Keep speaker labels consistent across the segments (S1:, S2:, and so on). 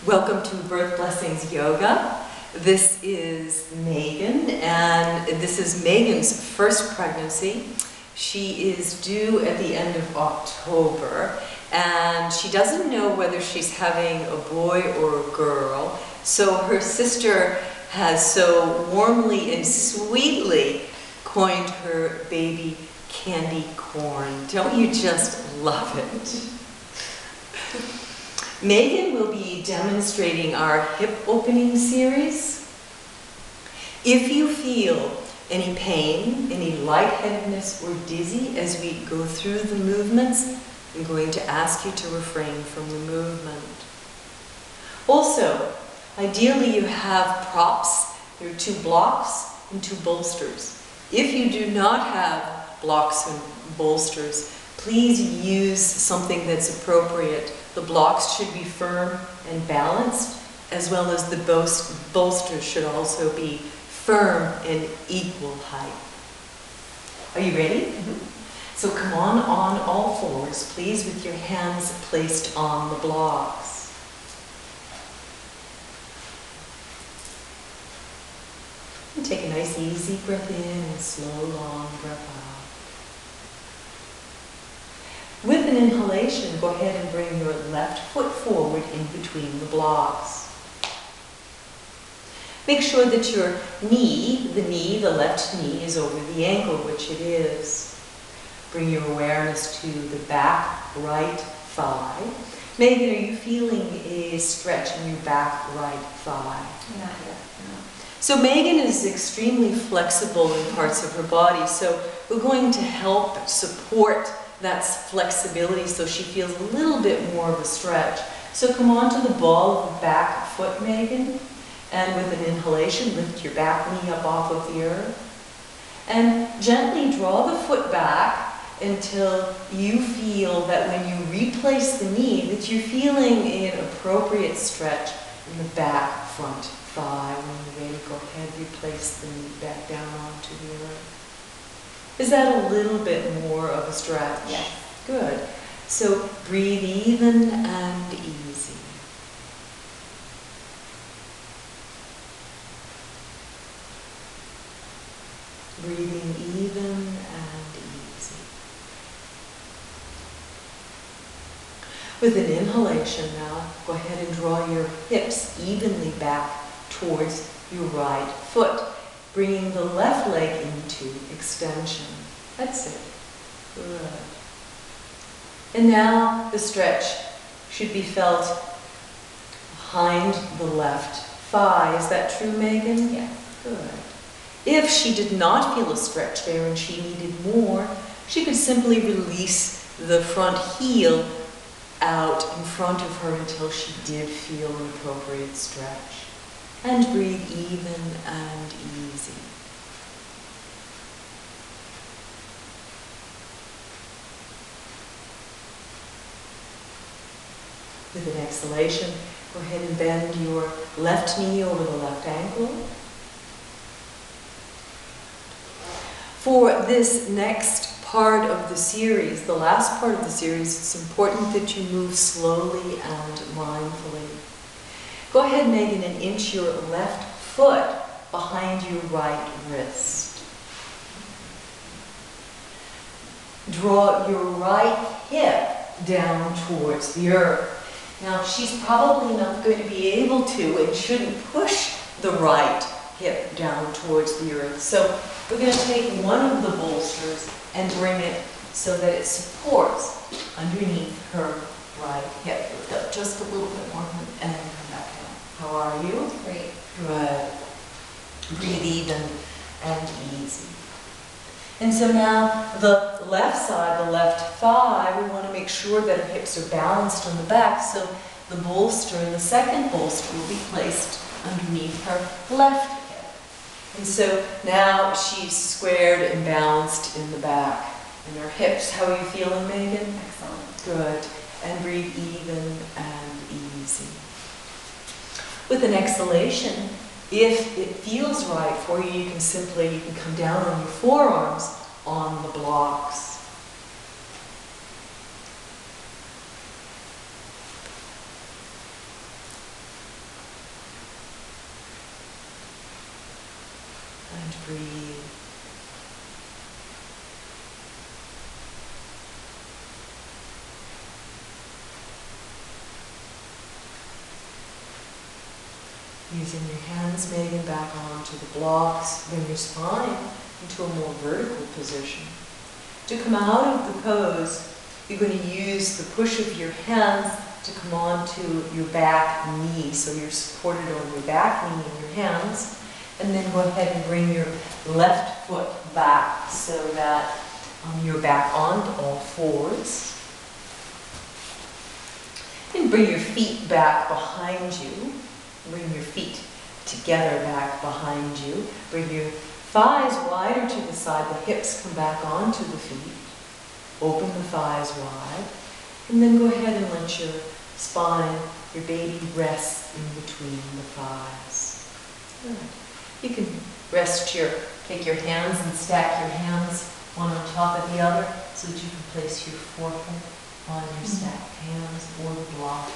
S1: Welcome to Birth Blessings Yoga. This is Megan, and this is Megan's first pregnancy. She is due at the end of October, and she doesn't know whether she's having a boy or a girl, so her sister has so warmly and sweetly coined her baby candy corn. Don't you just love it? Megan will be demonstrating our hip opening series. If you feel any pain, any lightheadedness or dizzy as we go through the movements, I'm going to ask you to refrain from the movement. Also, ideally you have props. There are 2 blocks and 2 bolsters. If you do not have blocks and bolsters, please use something that's appropriate. The blocks should be firm and balanced, as well as the bolsters should also be firm and equal height. Are you ready? Mm-hmm. So come on all fours, please, with your hands placed on the blocks. And take a nice easy breath in and slow, long breath out. With an inhalation, go ahead and bring your left foot forward in between the blocks. Make sure that your knee, the left knee, is over the ankle, which it is. Bring your awareness to the back right thigh. Megan, are you feeling a stretch in your back right thigh?
S2: Not yet, no.
S1: So Megan is extremely flexible in parts of her body, so we're going to help support that flexibility so she feels a little bit more of a stretch. So come on to the ball of the back foot, Megan, and with an inhalation, lift your back knee up off of the earth. And gently draw the foot back until you feel that when you replace the knee, that you're feeling an appropriate stretch in the back front thigh. When you're ready, go ahead, replace the knee back down onto the earth. Is that a little bit more of a stretch?
S2: Yes.
S1: Good. So breathe even and easy. Breathing even and easy. With an inhalation now, go ahead and draw your hips evenly back towards your right foot, bringing the left leg into extension. That's it. Good. And now the stretch should be felt behind the left thigh. Is that true, Megan?
S2: Yes.
S1: Good. If she did not feel a stretch there and she needed more, she could simply release the front heel out in front of her until she did feel an appropriate stretch. And breathe even and easy. With an exhalation, go ahead and bend your left knee over the left ankle. For this next part of the series, the last part of the series, it's important that you move slowly and mindfully. Go ahead, Megan, and inch your left foot behind your right wrist. Draw your right hip down towards the earth. Now, she's probably not going to be able to and shouldn't push the right hip down towards the earth. So we're going to take one of the bolsters and bring it so that it supports underneath her right hip. Lift up just a little bit more and then come back down. How are you?
S2: Great.
S1: Good. Breathe even and easy. And so now the left side, the left thigh, we want to make sure that our hips are balanced on the back, so the bolster, the second bolster, will be placed underneath her left hip. And so now she's squared and balanced in the back. And her hips, how are you feeling, Megan?
S2: Excellent.
S1: Good. And breathe even and easy. With an exhalation, if it feels right for you, you can come down on your forearms on the blocks. breathe. Using your hands, Meghan, back onto the blocks, bring your spine into a more vertical position. To come out of the pose, you're going to use the push of your hands to come onto your back knee. So you're supported on your back knee in your hands. And then go ahead and bring your left foot back so that you're back onto all fours. And bring your feet back behind you. Bring your feet together back behind you. Bring your thighs wider to the side. The hips come back onto the feet. Open the thighs wide. And then go ahead and let your spine, your baby, rest in between the thighs. Good. You can take your hands and stack your hands one on top of the other so that you can place your forehead on your stacked hands or the block.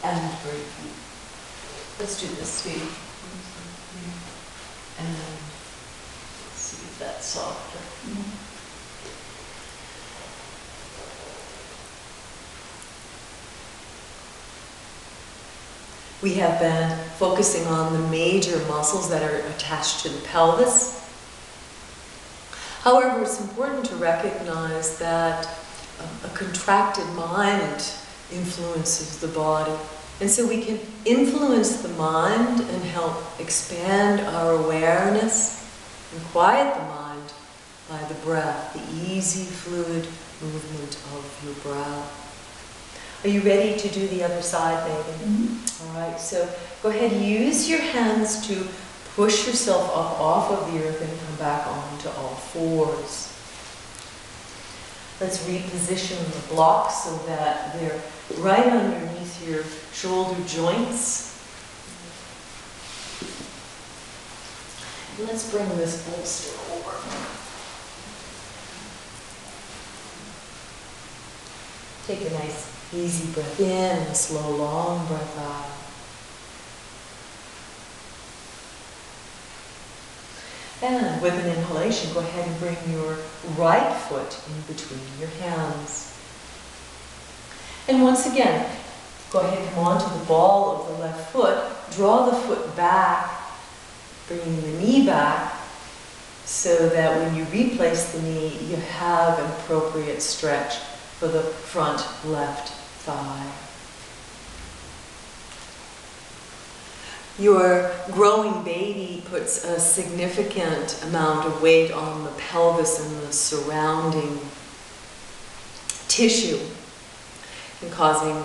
S1: And breathe. Let's do this, sweetie. And see if that's softer. We have been focusing on the major muscles that are attached to the pelvis. However, it's important to recognize that a contracted mind influences the body. And so we can influence the mind and help expand our awareness and quiet the mind by the breath, the easy, fluid movement of your breath. Are you ready to do the other side, Meghan? All right, so go ahead, use your hands to push yourself up off of the earth and come back onto all fours. Let's reposition the blocks so that they're right underneath your shoulder joints. Let's bring this bolster over. Take a nice easy breath in and a slow, long breath out. And with an inhalation, go ahead and bring your right foot in between your hands. And once again, go ahead and come onto the ball of the left foot. Draw the foot back, bringing the knee back, so that when you replace the knee, you have an appropriate stretch for the front left thigh. Your growing baby puts a significant amount of weight on the pelvis and the surrounding tissue, and causing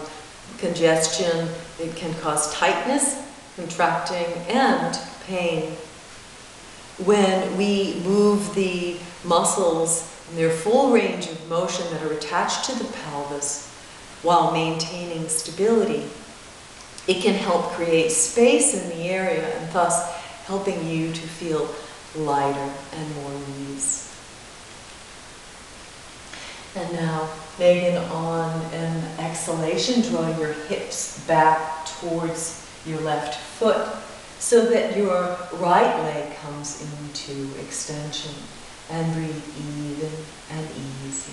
S1: congestion. It can cause tightness, contracting, and pain. When we move the muscles in their full range of motion that are attached to the pelvis while maintaining stability, it can help create space in the area and thus helping you to feel lighter and more ease. And now, Meghan, on an exhalation, draw your hips back towards your left foot so that your right leg comes into extension, and breathe even and easy.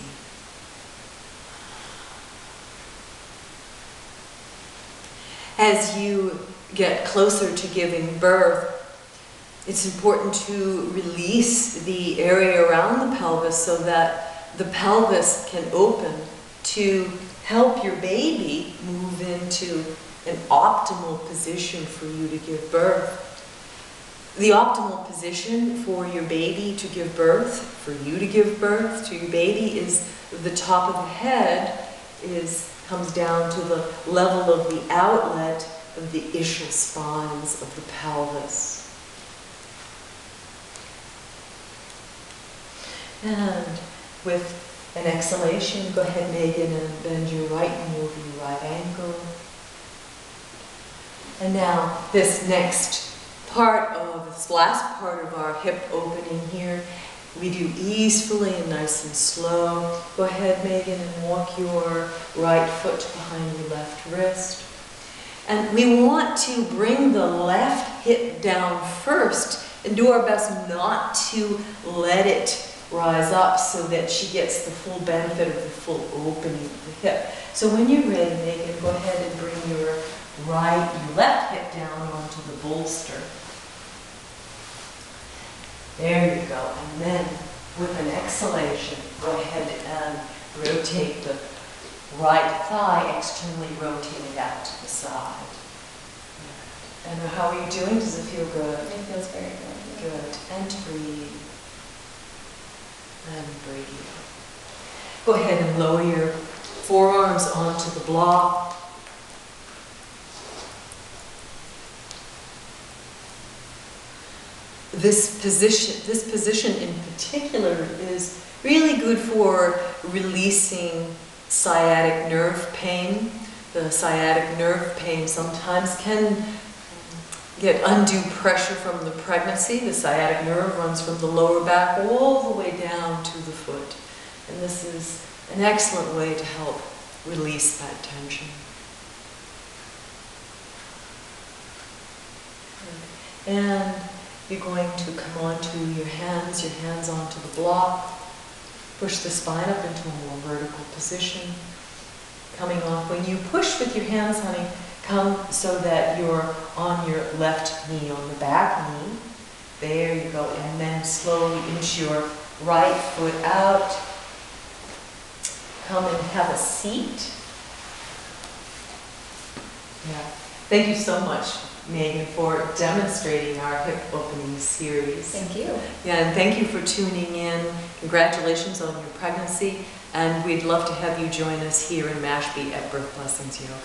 S1: As you get closer to giving birth, it's important to release the area around the pelvis so that the pelvis can open to help your baby move into an optimal position for you to give birth. The optimal position for your baby to give birth, for you to give birth to your baby, is the top of the head comes down to the level of the outlet of the ischial spines of the pelvis. And with an exhalation, go ahead, Meghan, and bend your right knee over your right ankle. And now this next part of this last part of our hip opening here, we do easefully and nice and slow. Go ahead, Meghan, and walk your right foot behind your left wrist. And we want to bring the left hip down first and do our best not to let it rise up so that she gets the full benefit of the full opening of the hip. So when you're ready, Megan, go ahead and bring your left hip down onto the bolster. There you go. And then with an exhalation, go ahead and rotate the right thigh, externally rotate it out to the side. And how are you doing? Does it feel good?
S2: It feels very good.
S1: Good. And breathe. And breathe. Go ahead and lower your forearms onto the block. This position in particular is really good for releasing sciatic nerve pain. The sciatic nerve pain sometimes can get undue pressure from the pregnancy. The sciatic nerve runs from the lower back all the way down to the foot. And this is an excellent way to help release that tension. And you're going to come onto your hands onto the block. Push the spine up into a more vertical position. Coming off. When you push with your hands, honey, come so that you're on your left knee, on the back knee. There you go. And then slowly inch your right foot out. Come and have a seat. Yeah. Thank you so much, Megan, for demonstrating our hip opening series.
S2: Thank you.
S1: Yeah, and thank you for tuning in. Congratulations on your pregnancy, and we'd love to have you join us here in Mashpee at Birth Blessings Yoga.